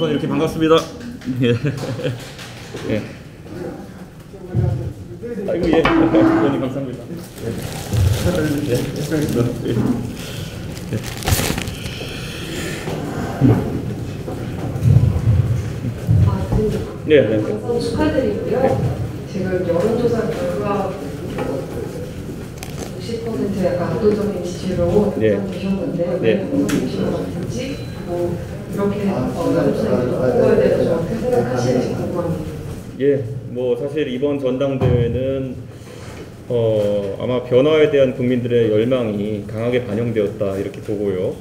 우선 이렇게 반갑습니다. 예. 예. 아이고 예. 의원님 감사합니다. 예. 예. 네, 네. 우선 축하드리고요. 지금 여론조사 결과 60% 약간 압도적인 지지로 당선되셨는데 왜 당선되신 것 같은지 뭐 이렇게 여론조사에 후보에 대해서 좀 어떻게 생각하시는지 궁금합니다. 예, 뭐 사실 이번 전당대회는 아마 변화에 대한 국민들의 열망이 강하게 반영되었다 이렇게 보고요.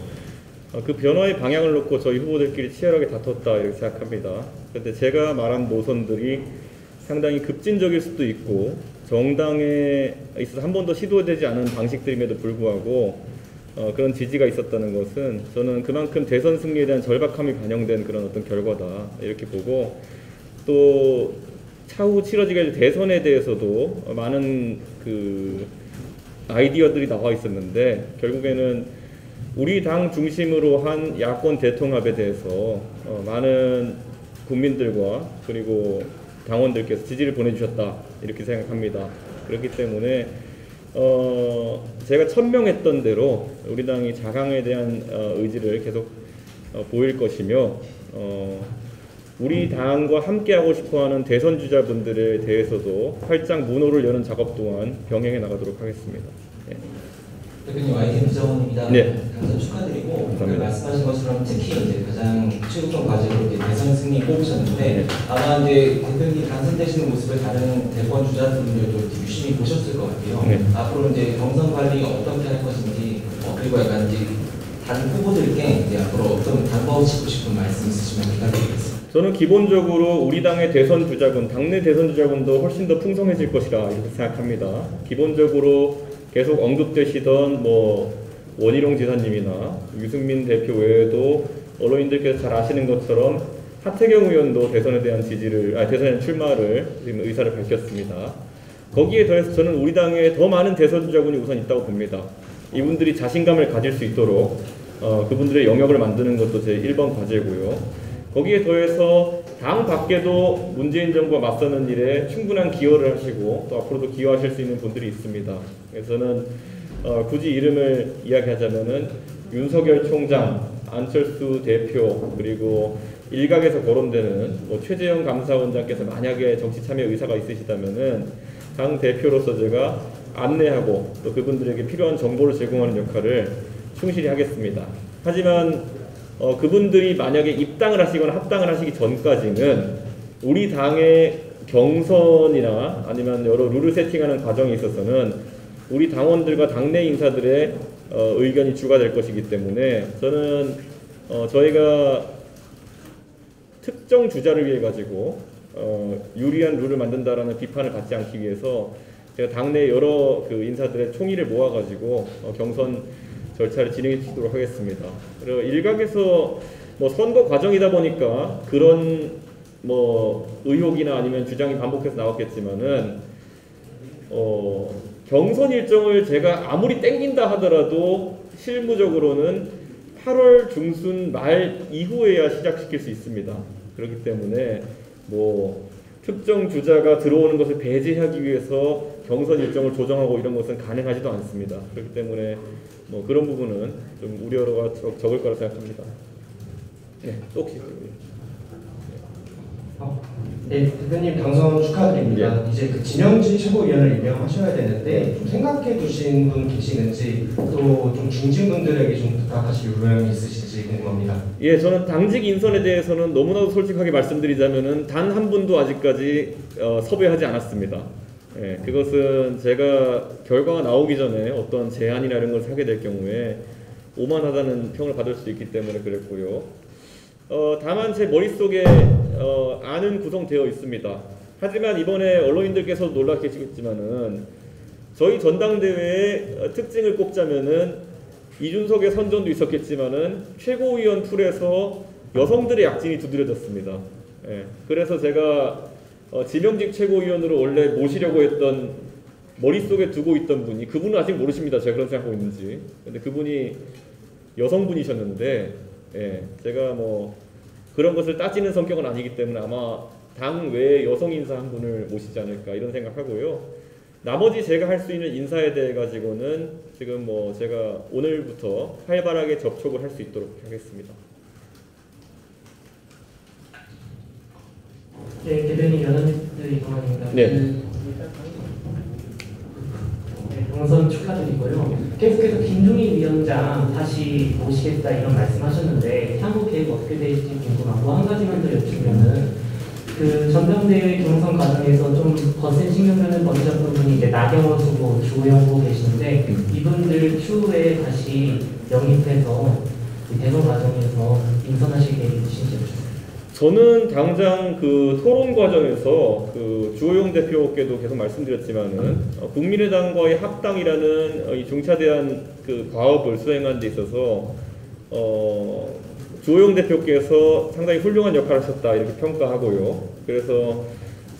그 변화의 방향을 놓고 저희 후보들끼리 치열하게 다퉜다 이렇게 생각합니다. 그런데 제가 말한 노선들이 상당히 급진적일 수도 있고 정당에 있어서 한 번도 시도되지 않은 방식들임에도 불구하고 그런 지지가 있었다는 것은 저는 그만큼 대선 승리에 대한 절박함이 반영된 그런 어떤 결과다 이렇게 보고, 또 차후 치러지게 될 대선에 대해서도 많은 그 아이디어들이 나와 있었는데 결국에는 우리 당 중심으로 한 야권 대통합에 대해서 많은 국민들과 그리고 당원들께서 지지를 보내주셨다 이렇게 생각합니다. 그렇기 때문에 제가 천명했던 대로 우리 당이 자강에 대한 의지를 계속 보일 것이며 우리 당과 함께하고 싶어하는 대선 주자분들에 대해서도 활짝 문호를 여는 작업 또한 병행해 나가도록 하겠습니다. 네. 대표님 YTN 부장원입니다. 네. 당선 축하드리고 말씀하신 것처럼 특히 이제 가장 최우선 과제로 이제 대선 승리 꼽으셨는데 아마 이제 대표님 당선되시는 모습을 다른 대권 주자분들도 유심히 보셨을 것 같아요. 네. 앞으로 이제 경선 관리 어떻게 할 것인지 그리고 약간 이제 다른 후보들께 이제 앞으로 어떤 당부하시고 싶은 말씀 있으시면 부탁드리겠습니다. 저는 기본적으로 우리 당의 대선 주자군, 당내 대선 주자군도 훨씬 더 풍성해질 것이라 이렇게 생각합니다. 기본적으로 계속 언급되시던 뭐 원희룡 지사님이나 유승민 대표 외에도 언론인들께서 잘 아시는 것처럼 하태경 의원도 대선에 대한 대선에 출마를 지금 의사를 밝혔습니다. 거기에 더해서 저는 우리 당에 더 많은 대선 주자군이 우선 있다고 봅니다. 이분들이 자신감을 가질 수 있도록 그분들의 영역을 만드는 것도 제 1번 과제고요. 거기에 더해서 당 밖에도 문재인 정부와 맞서는 일에 충분한 기여를 하시고 또 앞으로도 기여하실 수 있는 분들이 있습니다. 그래서 저는 굳이 이름을 이야기하자면은 윤석열 총장, 안철수 대표, 그리고 일각에서 거론되는 뭐 최재형 감사원장께서 만약에 정치 참여 의사가 있으시다면은 당 대표로서 제가 안내하고 또 그분들에게 필요한 정보를 제공하는 역할을 충실히 하겠습니다. 하지만 그분들이 만약에 입당을 하시거나 합당을 하시기 전까지는 우리 당의 경선이나 아니면 여러 룰을 세팅하는 과정에 있어서는 우리 당원들과 당내 인사들의 의견이 주가 될 것이기 때문에 저는 저희가 특정 주자를 위해 가지고 유리한 룰을 만든다라는 비판을 받지 않기 위해서 제가 당내 여러 그 인사들의 총의를 모아가지고 경선 절차를 진행해 주도록 하겠습니다. 그리고 일각에서 뭐 선거 과정이다 보니까 그런 뭐 의혹이나 아니면 주장이 반복해서 나왔겠지만은 경선 일정을 제가 아무리 땡긴다 하더라도 실무적으로는 8월 중순 말 이후에야 시작시킬 수 있습니다. 그렇기 때문에 뭐 특정 주자가 들어오는 것을 배제하기 위해서 경선 일정을 조정하고 이런 것은 가능하지도 않습니다. 그렇기 때문에 뭐 그런 부분은 좀 우려가 적을 거라 생각합니다. 네, 또 혹시 네, 대표님 당선 축하드립니다. 예. 이제 그 진영진 최고위원을 임명하셔야 되는데 좀 생각해 두신 분 계시는지 또 좀 중진분들에게 좀 부탁하실 요령이 있으신지 궁금합니다. 예, 저는 당직 인선에 대해서는 너무나도 솔직하게 말씀드리자면은 단 한 분도 아직까지 섭외하지 않았습니다. 예, 그것은 제가 결과가 나오기 전에 어떤 제안이나 이런 것을 하게 될 경우에 오만하다는 평을 받을 수 있기 때문에 그랬고요. 다만 제 머릿속에 안은 구성되어 있습니다. 하지만 이번에 언론인들께서 놀라시겠지만은 저희 전당대회의 특징을 꼽자면은 이준석의 선전도 있었겠지만은 최고위원 풀에서 여성들의 약진이 두드려졌습니다. 예, 그래서 제가 지명직 최고위원으로 원래 모시려고 했던 머릿속에 두고 있던 분이, 그분은 아직 모르십니다. 제가 그런 생각하고 있는지. 근데 그분이 여성분이셨는데, 예, 제가 뭐 그런 것을 따지는 성격은 아니기 때문에 아마 당 외에 여성 인사 한 분을 모시지 않을까 이런 생각하고요. 나머지 제가 할 수 있는 인사에 대해 가지고는 지금 뭐 제가 오늘부터 활발하게 접촉을 할 수 있도록 하겠습니다. 네, 대변인 연합뉴스 이동환입니다. 네. 당선 축하드리고요. 계속해서 김종인 위원장 다시 모시겠다 이런 말씀하셨는데 향후 계획 어떻게 될지 궁금하고 한 가지만 더 여쭈면은 그 전당대회 경선 과정에서 좀 거센 신경전을 벌이셨던 분이 이제 나경원 후보, 주호영 후보 계시는데 이분들 추후에 다시 영입해서 대선 과정에서 인선하실 계획이 있으신지 여쭈세요. 저는 당장 그 토론 과정에서 그 주호영 대표께도 계속 말씀드렸지만은 국민의당과의 합당이라는 이 중차대한 그 과업을 수행하는 데 있어서 주호영 대표께서 상당히 훌륭한 역할을 하셨다 이렇게 평가하고요. 그래서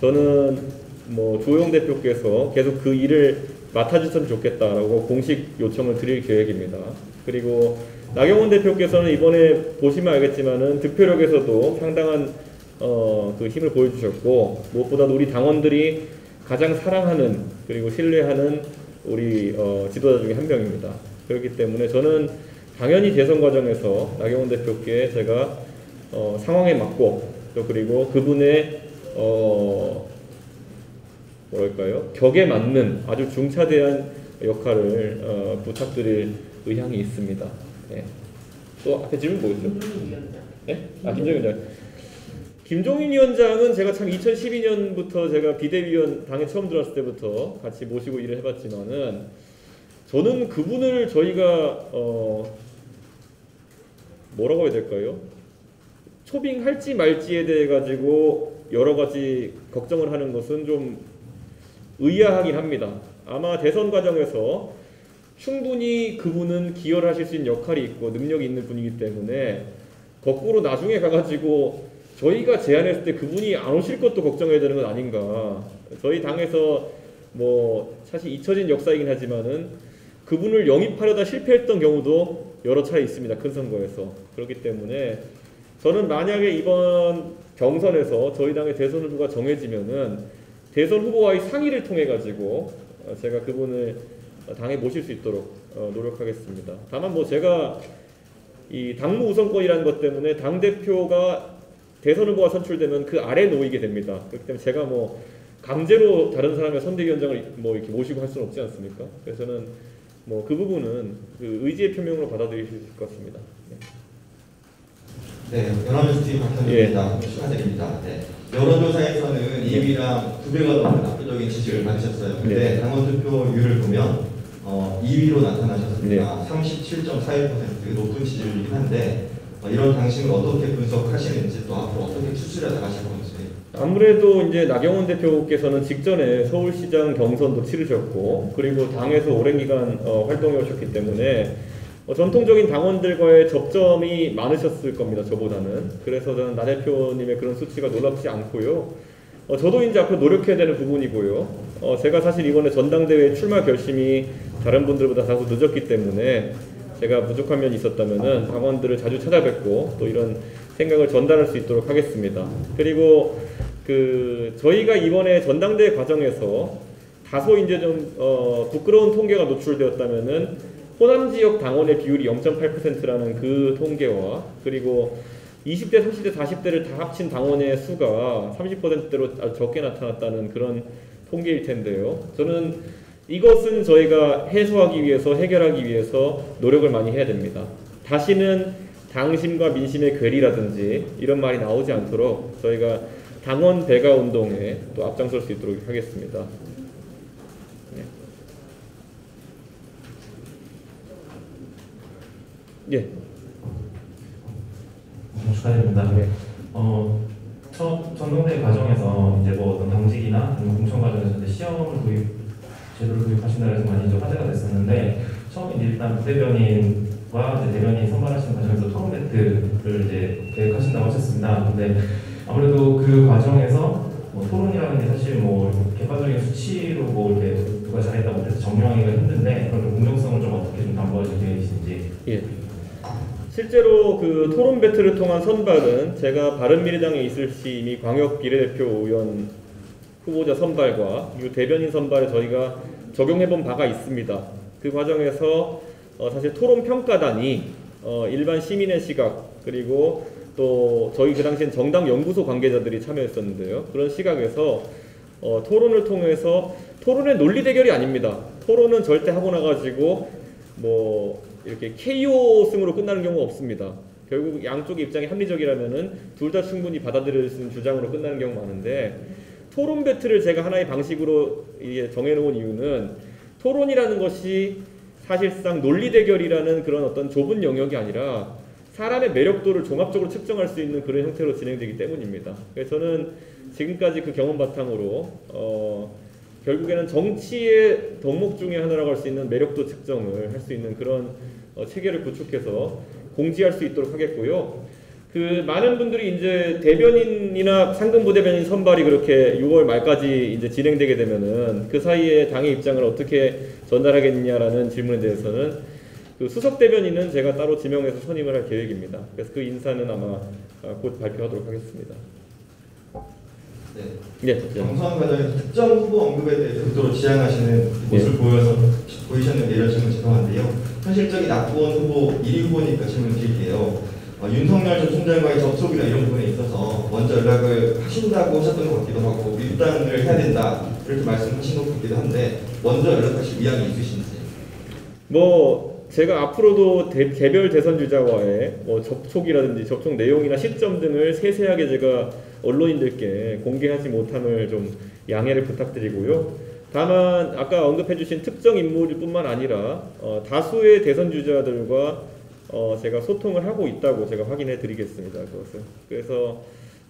저는 뭐 주호영 대표께서 계속 그 일을 맡아주셨으면 좋겠다라고 공식 요청을 드릴 계획입니다. 그리고 나경원 대표께서는 이번에 보시면 알겠지만은 득표력에서도 상당한 그 힘을 보여주셨고 무엇보다도 우리 당원들이 가장 사랑하는 그리고 신뢰하는 우리 지도자 중에 한 명입니다. 그렇기 때문에 저는 당연히 대선 과정에서 나경원 대표께 제가 상황에 맞고 또 그리고 그분의 뭐랄까요 격에 맞는 아주 중차대한 역할을 부탁드릴 의향이 있습니다. 네. 또 앞에 질문 뭐였죠? 네? 김종인 위원장. 김종인 위원장은 제가 참 2012년부터 제가 비대위원 당에 처음 들어왔을 때부터 같이 모시고 일을 해봤지만은 저는 그분을 저희가 뭐라고 해야 될까요? 초빙할지 말지에 대해 가지고 여러 가지 걱정을 하는 것은 좀 의아하긴 합니다. 아마 대선 과정에서 충분히 그분은 기여를 하실 수 있는 역할이 있고 능력이 있는 분이기 때문에 거꾸로 나중에 가가지고 저희가 제안했을 때 그분이 안 오실 것도 걱정해야 되는 건 아닌가. 저희 당에서 뭐 사실 잊혀진 역사이긴 하지만은 그분을 영입하려다 실패했던 경우도 여러 차례 있습니다. 큰 선거에서. 그렇기 때문에 저는 만약에 이번 경선에서 저희 당의 대선 후보가 정해지면은 대선 후보와의 상의를 통해 가지고 제가 그분을 당에 모실 수 있도록 노력하겠습니다. 다만 뭐 제가 이 당무 우선권이라는 것 때문에 당 대표가 대선 후보가 선출되면 그 아래 놓이게 됩니다. 그렇기 때문에 제가 뭐 강제로 다른 사람의 선대위원장을 뭐 이렇게 모시고 할 수는 없지 않습니까? 그래서 저는 뭐 그 부분은 그 의지의 표명으로 받아들이실 수 있을 것 같습니다. 네, 연합뉴스 팀 박현우입니다. 축하드립니다. 네. 여론조사에서는 2위랑 2배가 넘는 압도적인 지지를 받으셨어요. 근데 네. 당원 투표율을 보면 2위로 나타나셨습니다. 37.41% 높은 지지율이긴 한데 이런 당신을 어떻게 분석하시는지 또 앞으로 어떻게 추스려 나가실 건지. 아무래도 이제 나경원 대표께서는 직전에 서울시장 경선도 치르셨고 그리고 당에서 오랜 기간 활동해 오셨기 때문에 전통적인 당원들과의 접점이 많으셨을 겁니다. 저보다는. 그래서 저는 나 대표님의 그런 수치가 놀랍지 않고요. 저도 이제 앞으로 노력해야 되는 부분이고요. 제가 사실 이번에 전당대회 출마 결심이 다른 분들보다 다소 늦었기 때문에 제가 부족한 면이 있었다면은 당원들을 자주 찾아뵙고 또 이런 생각을 전달할 수 있도록 하겠습니다. 그리고 저희가 이번에 전당대회 과정에서 다소 이제 좀 부끄러운 통계가 노출되었다면은 호남 지역 당원의 비율이 0.8%라는 그 통계와 그리고 20대, 30대, 40대를 다 합친 당원의 수가 30%대로 아주 적게 나타났다는 그런 통계일 텐데요. 저는 이것은 저희가 해소하기 위해서 해결하기 위해서 노력을 많이 해야 됩니다. 다시는 당심과 민심의 괴리라든지 이런 말이 나오지 않도록 저희가 당원 배가 운동에 또 앞장설 수 있도록 하겠습니다. 예. 축하드립니다. 네. 첫 전당대회 과정에서 이제 뭐 어떤 당직이나 아니면 공천 과정에서 이제 시험을 제도를 도입하신다고 해서 많이 좀 화제가 됐었는데 처음에 이제 일단 부대변인과 이제 대변인 선발하시는 과정에서 토론 배틀을 이제 계획하신다고 하셨습니다. 근데 아무래도 그 과정에서 뭐 토론이라는 게 사실 뭐 객관적인 수치로 뭐 이렇게 누가 잘했다 못해서 정리하기가 힘든데 그런 공정성을 좀 어떻게 좀 담보하실 계획이신지. 예. 실제로 그 토론 배틀을 통한 선발은 제가 바른미래당에 있을 시 이미 광역 비례대표 의원 후보자 선발과 그리고 대변인 선발에 저희가 적용해본 바가 있습니다. 그 과정에서 사실 토론 평가단이 일반 시민의 시각 그리고 또 저희 그 당시엔 정당 연구소 관계자들이 참여했었는데요. 그런 시각에서 토론을 통해서 토론의 논리 대결이 아닙니다. 토론은 절대 하고 나가지고 뭐 이렇게 KO 승으로 끝나는 경우가 없습니다. 결국 양쪽의 입장이 합리적이라면은 둘 다 충분히 받아들일 수 있는 주장으로 끝나는 경우가 많은데 토론 배틀을 제가 하나의 방식으로 이게 정해놓은 이유는 토론이라는 것이 사실상 논리 대결이라는 그런 어떤 좁은 영역이 아니라 사람의 매력도를 종합적으로 측정할 수 있는 그런 형태로 진행되기 때문입니다. 그래서 저는 지금까지 그 경험 바탕으로 결국에는 정치의 덕목 중에 하나라고 할 수 있는 매력도 측정을 할 수 있는 그런 체계를 구축해서 공지할 수 있도록 하겠고요. 그 많은 분들이 이제 대변인이나 상근 부대변인 선발이 그렇게 6월 말까지 이제 진행되게 되면은 그 사이에 당의 입장을 어떻게 전달하겠느냐라는 질문에 대해서는 그 수석 대변인은 제가 따로 지명해서 선임을 할 계획입니다. 그래서 그 인사는 아마 곧 발표하도록 하겠습니다. 네. 경선 과정에서 특정 후보 언급에 대해서 극도로 지향하시는 모습을 보이셨는데 이런 질문 죄송한데요. 현실적인 낙권 후보 1위 후보니까 질문 드릴게요. 윤석열 전 총장과의 접촉이나 이런 부분에 있어서 먼저 연락을 하신다고 하셨던 것 같기도 하고 밀당을 해야 된다 이렇게 말씀하신 것 같기도 한데 먼저 연락하실 의향이 있으신지? 뭐 제가 앞으로도 개별 대선 주자와의 뭐 접촉이라든지 접촉 내용이나 시점 등을 세세하게 제가 언론인들께 공개하지 못함을 좀 양해를 부탁드리고요. 다만 아까 언급해주신 특정 인물뿐만 아니라 다수의 대선 주자들과 제가 소통을 하고 있다고 제가 확인해 드리겠습니다. 그것은. 그래서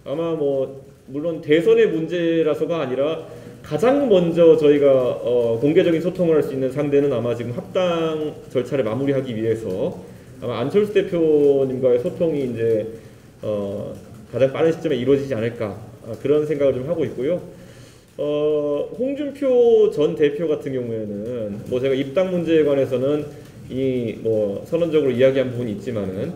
아마 뭐 물론 대선의 문제라서가 아니라 가장 먼저 저희가 공개적인 소통을 할 수 있는 상대는 아마 지금 합당 절차를 마무리하기 위해서 아마 안철수 대표님과의 소통이 이제 가장 빠른 시점에 이루어지지 않을까 그런 생각을 좀 하고 있고요. 홍준표 전 대표 같은 경우에는 뭐 제가 입당 문제에 관해서는 이 뭐 선언적으로 이야기한 부분이 있지만은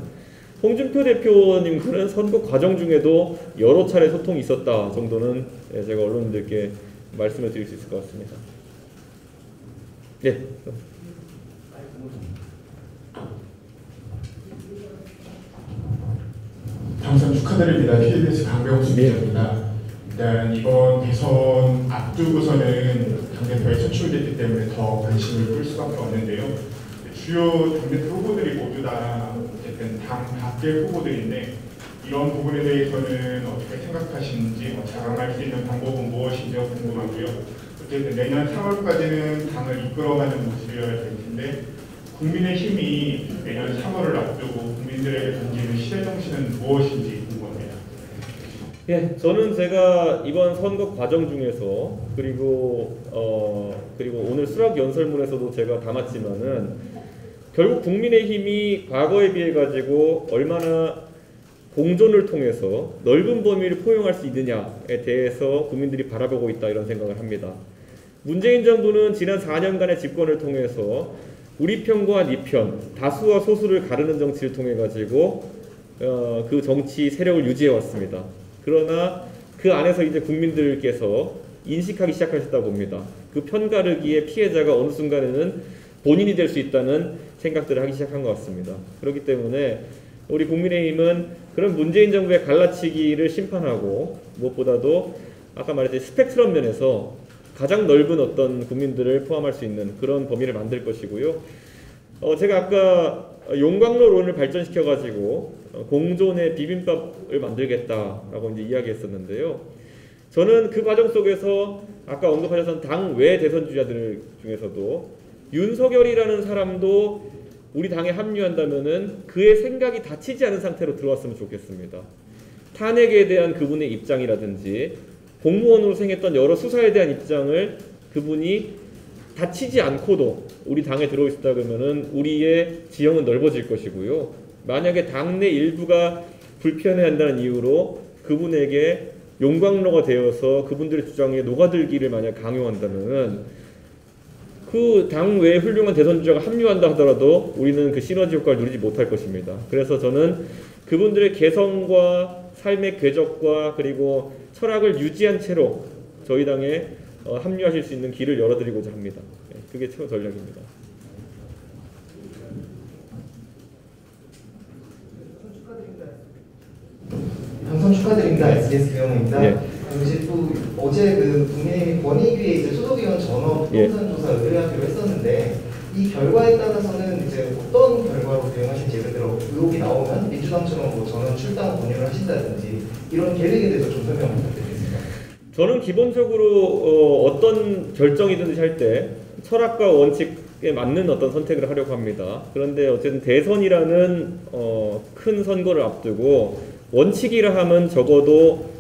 홍준표 대표님 그런 선거 과정 중에도 여러 차례 소통이 있었다 정도는 제가 언론인들께 말씀을 드릴 수 있을 것 같습니다. 네. 당선 축하드립니다. KBS 강병수 기자입니다. 일단 이번 대선 앞두고서는 당대표에 선출됐기 때문에 더 관심을 끌 수밖에 없는데요. 주요 당대표 후보들이 모두 다 어쨌든 당 밖의 후보들인데 이런 부분에 대해서는 어떻게 생각하시는지 자랑할 수 있는 방법은 무엇인지 궁금하고요. 어쨌든 내년 3월까지는 당을 이끌어가는 모습이어야 될 텐데 국민의힘이 내년 3월을 앞두고 국민들에게 던지는 시대정신은 무엇인지 궁금합니다. 예, 저는 제가 이번 선거 과정 중에서 그리고 오늘 수락 연설문에서도 제가 담았지만은 결국 국민의힘이 과거에 비해 가지고 얼마나 공존을 통해서 넓은 범위를 포용할 수 있느냐에 대해서 국민들이 바라보고 있다 이런 생각을 합니다. 문재인 정부는 지난 4년간의 집권을 통해서 우리 편과 네 편, 다수와 소수를 가르는 정치를 통해 가지고 그 정치 세력을 유지해 왔습니다. 그러나 그 안에서 이제 국민들께서 인식하기 시작하셨다 봅니다. 그 편가르기의 피해자가 어느 순간에는 본인이 될 수 있다는 생각들을 하기 시작한 것 같습니다. 그렇기 때문에 우리 국민의힘은 그런 문재인 정부의 갈라치기를 심판하고 무엇보다도 아까 말했듯이 스펙트럼 면에서 가장 넓은 어떤 국민들을 포함할 수 있는 그런 범위를 만들 것이고요. 제가 아까 용광로론을 발전시켜가지고 공존의 비빔밥을 만들겠다라고 이제 이야기했었는데요. 저는 그 과정 속에서 아까 언급하셨던 당 외 대선 주자들 중에서도 윤석열이라는 사람도 우리 당에 합류한다면은 그의 생각이 닫히지 않은 상태로 들어왔으면 좋겠습니다. 탄핵에 대한 그분의 입장이라든지 공무원으로 생겼던 여러 수사에 대한 입장을 그분이 닫히지 않고도 우리 당에 들어있다 그러면은 우리의 지형은 넓어질 것이고요. 만약에 당내 일부가 불편해한다는 이유로 그분에게 용광로가 되어서 그분들의 주장에 녹아들기를 만약 강요한다면은 그 당 외에 훌륭한 대선 주자가 합류한다 하더라도 우리는 그 시너지 효과를 누리지 못할 것입니다. 그래서 저는 그분들의 개성과 삶의 궤적과 그리고 철학을 유지한 채로 저희 당에 합류하실 수 있는 길을 열어드리고자 합니다. 그게 최고 전략입니다. 당선 축하드립니다. SBS 경영입니다. 예. 이제 또 어제 그 국민의힘 권익위에 이제 소속위원 전원 예. 부동산 조사 의뢰하기로 했었는데 이 결과에 따라서는 이제 어떤 결과로 대응하실지, 예를 들어 의혹이 나오면 민주당처럼 뭐 전원 출당 권유를 하신다든지 이런 계획에 대해서 좀 설명 부탁드리겠습니다. 저는 기본적으로 어떤 결정이든지 할 때 철학과 원칙에 맞는 어떤 선택을 하려고 합니다. 그런데 어쨌든 대선이라는 큰 선거를 앞두고 원칙이라 하면 적어도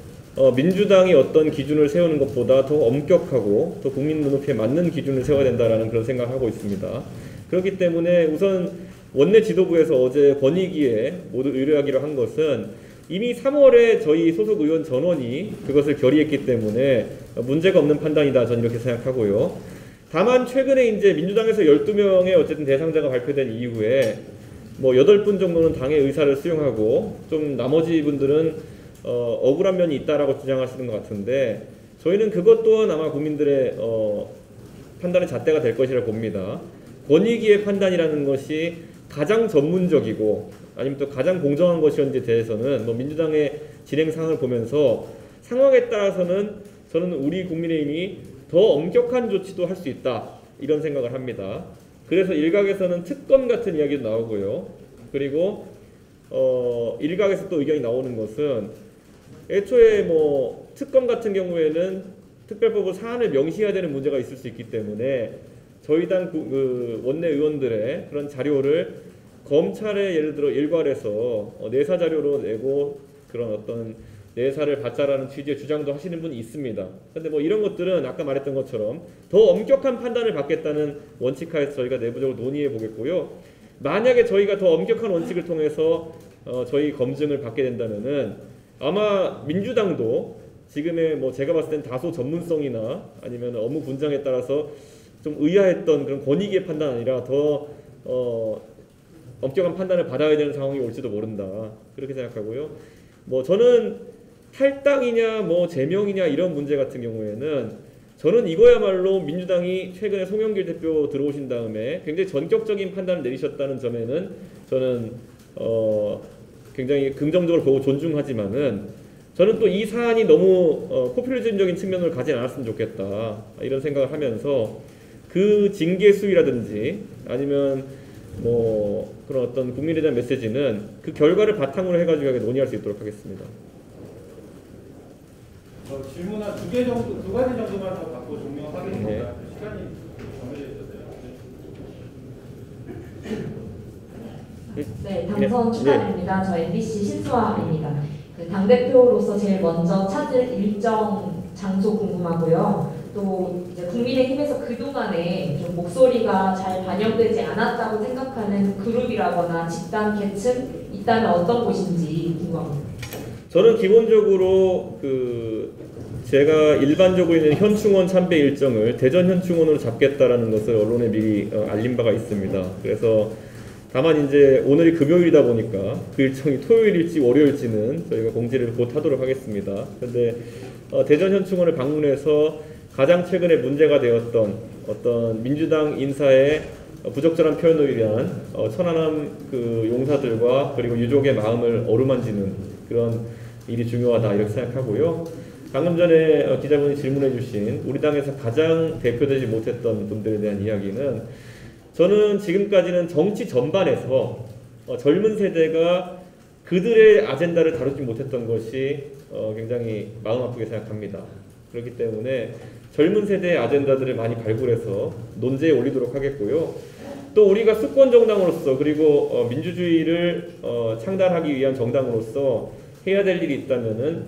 민주당이 어떤 기준을 세우는 것보다 더 엄격하고 더 국민 눈높이에 맞는 기준을 세워야 된다라는 그런 생각을 하고 있습니다. 그렇기 때문에 우선 원내 지도부에서 어제 권익위에 모두 의뢰하기로 한 것은 이미 3월에 저희 소속 의원 전원이 그것을 결의했기 때문에 문제가 없는 판단이다, 저는 이렇게 생각하고요. 다만 최근에 이제 민주당에서 12명의 어쨌든 대상자가 발표된 이후에 뭐 8분 정도는 당의 의사를 수용하고 좀 나머지 분들은 억울한 면이 있다라고 주장하시는 것 같은데 저희는 그것 또한 아마 국민들의 판단의 잣대가 될 것이라고 봅니다. 권익위의 판단이라는 것이 가장 전문적이고 아니면 또 가장 공정한 것이었는지에 대해서는 뭐 민주당의 진행 상황을 보면서 상황에 따라서는 저는 우리 국민의힘이 더 엄격한 조치도 할 수 있다, 이런 생각을 합니다. 그래서 일각에서는 특검 같은 이야기도 나오고요. 그리고 일각에서 또 의견이 나오는 것은 애초에 뭐 특검 같은 경우에는 특별법으로 사안을 명시해야 되는 문제가 있을 수 있기 때문에 저희 당 그 원내 의원들의 그런 자료를 검찰에 예를 들어 일괄해서 내사 자료로 내고 그런 어떤 내사를 받자라는 취지의 주장도 하시는 분이 있습니다. 그런데 뭐 이런 것들은 아까 말했던 것처럼 더 엄격한 판단을 받겠다는 원칙하에서 저희가 내부적으로 논의해 보겠고요. 만약에 저희가 더 엄격한 원칙을 통해서 저희 검증을 받게 된다면은 아마 민주당도 지금의 뭐 제가 봤을 땐 다소 전문성이나 아니면 업무 분장에 따라서 좀 의아했던 그런 권익위의 판단 아니라 더 엄격한 판단을 받아야 되는 상황이 올지도 모른다, 그렇게 생각하고요. 뭐 저는 탈당이냐 뭐 제명이냐 이런 문제 같은 경우에는 저는 이거야말로 민주당이 최근에 송영길 대표 들어오신 다음에 굉장히 전격적인 판단을 내리셨다는 점에는 저는 굉장히 긍정적으로 보고 존중하지만은 저는 또 이 사안이 너무 포퓰리즘적인 측면을 가지 않았으면 좋겠다, 이런 생각을 하면서 그 징계 수위라든지 아니면 뭐 그런 어떤 국민에 대한 메시지는 그 결과를 바탕으로 해가지고 논의할 수 있도록 하겠습니다. 질문 한 두 가지 정도만 더 받고 종료하겠습니다. 네. 시간이 정해져 있어서요. 네, 당선 축하드립니다. 저 MBC 신수아입니다. 그 당대표로서 제일 먼저 찾을 일정 장소 궁금하고요. 또 이제 국민의힘에서 그동안에 좀 목소리가 잘 반영되지 않았다고 생각하는 그룹이라거나 집단 계층 있다면 어떤 곳인지 궁금합니다. 저는 기본적으로 제가 일반적으로 있는 현충원 참배 일정을 대전 현충원으로 잡겠다라는 것을 언론에 미리 알린 바가 있습니다. 그래서 다만 이제 오늘이 금요일이다 보니까 그 일정이 토요일일지 월요일지는 저희가 공지를 곧 하도록 하겠습니다. 그런데 대전 현충원을 방문해서 가장 최근에 문제가 되었던 어떤 민주당 인사의 부적절한 표현을 위한 천안함 그 용사들과 그리고 유족의 마음을 어루만지는 그런 일이 중요하다, 이렇게 생각하고요. 방금 전에 기자분이 질문해 주신 우리 당에서 가장 대표되지 못했던 분들에 대한 이야기는 저는 지금까지는 정치 전반에서 젊은 세대가 그들의 아젠다를 다루지 못했던 것이 굉장히 마음 아프게 생각합니다. 그렇기 때문에 젊은 세대의 아젠다들을 많이 발굴해서 논제에 올리도록 하겠고요. 또 우리가 수권 정당으로서 그리고 민주주의를 창달하기 위한 정당으로서 해야 될 일이 있다면은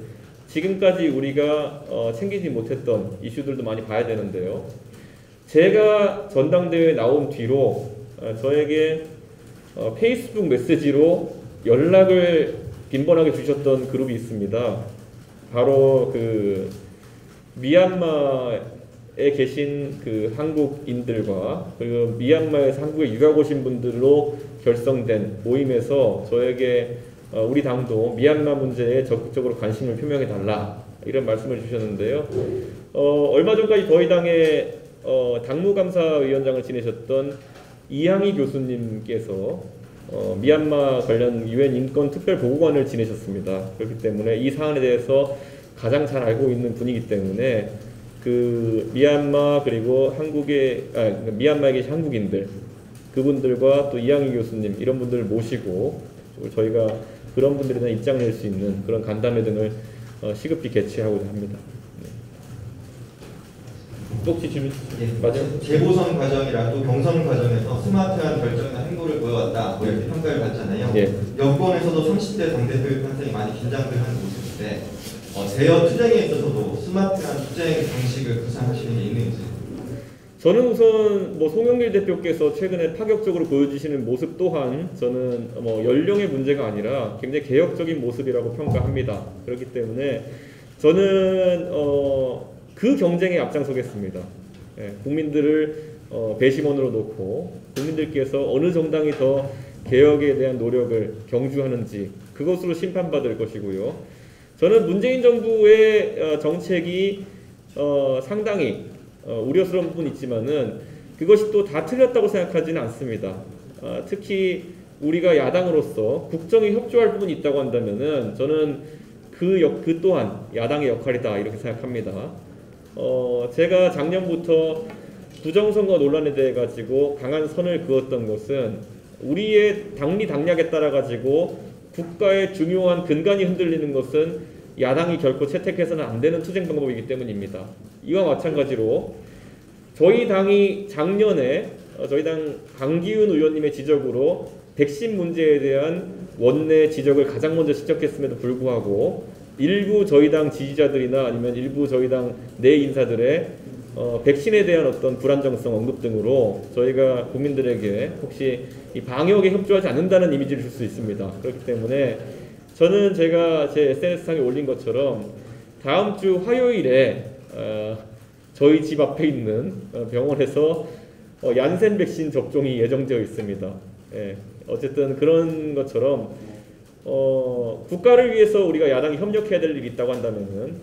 지금까지 우리가 챙기지 못했던 이슈들도 많이 봐야 되는데요. 제가 전당대회에 나온 뒤로 저에게 페이스북 메시지로 연락을 빈번하게 주셨던 그룹이 있습니다. 바로 그 미얀마 계신 그 한국인들과 그리고 미얀마에서 한국에 유학 오신 분들로 결성된 모임에서 저에게 우리 당도 미얀마 문제에 적극적으로 관심을 표명해 달라 이런 말씀을 주셨는데요. 얼마 전까지 저희 당의 당무감사위원장을 지내셨던 이항희 교수님께서 미얀마 관련 UN 인권 특별 보고관을 지내셨습니다. 그렇기 때문에 이 사안에 대해서 가장 잘 알고 있는 분이기 때문에 그 미얀마 그리고 미얀마에 계신 한국인들 그분들과 또 이항희 교수님 이런 분들을 모시고 저희가 그런 분들에 대한 입장을 낼 수 있는 그런 간담회 등을 시급히 개최하고자 합니다. 또 혹시 질문? 맞아요. 재보선 과정이랑 또 경선 과정에서 스마트한 결정이나 행보를 보여왔다 뭐 이렇게 평가를 받잖아요. 여권에서도 30대 당대표의 편성이 많이 긴장을 하는 모습인데 제어 투쟁에 있어서도 스마트한 투쟁 방식을 구상하시는 게 있는지. 저는 우선 송영길 대표께서 최근에 파격적으로 보여주시는 모습 또한 저는 연령의 문제가 아니라 굉장히 개혁적인 모습이라고 평가합니다. 그렇기 때문에 저는 그 경쟁에 앞장서겠습니다. 국민들을 배심원으로 놓고 국민들께서 어느 정당이 더 개혁에 대한 노력을 경주하는지 그것으로 심판받을 것이고요. 저는 문재인 정부의 정책이 상당히 우려스러운 부분이 있지만은 그것이 또 다 틀렸다고 생각하지는 않습니다. 특히 우리가 야당으로서 국정에 협조할 부분이 있다고 한다면은 저는 그 또한 야당의 역할이다 이렇게 생각합니다. 제가 작년부터 부정선거 논란에 대해 가지고 강한 선을 그었던 것은 우리의 당리당략에 따라 가지고 국가의 중요한 근간이 흔들리는 것은 야당이 결코 채택해서는 안 되는 투쟁 방법이기 때문입니다. 이와 마찬가지로 저희 당이 작년에 저희 당 강기훈 의원님의 지적으로 백신 문제에 대한 원내 지적을 가장 먼저 지적했음에도 불구하고 일부 저희 당 지지자들이나 아니면 일부 저희 당 내 인사들의 백신에 대한 어떤 불안정성 언급 등으로 저희가 국민들에게 혹시 이 방역에 협조하지 않는다는 이미지를 줄 수 있습니다. 그렇기 때문에 저는 제가 제 SNS상에 올린 것처럼 다음 주 화요일에 저희 집 앞에 있는 병원에서 얀센 백신 접종이 예정되어 있습니다. 어쨌든 그런 것처럼 국가를 위해서 우리가 야당이 협력해야 될 일이 있다고 한다면은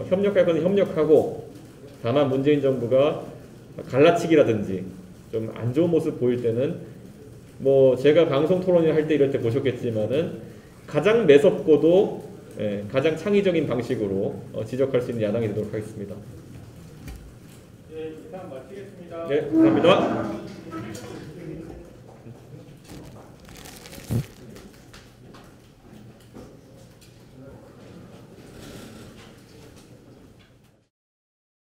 협력할 것은 협력하고 다만 문재인 정부가 갈라치기라든지 좀 안 좋은 모습 보일 때는 제가 방송 토론을 할 때 이럴 때 보셨겠지만은 가장 매섭고도 가장 창의적인 방식으로 지적할 수 있는 야당이 되도록 하겠습니다. 네, 이상 마치겠습니다. 네, 감사합니다.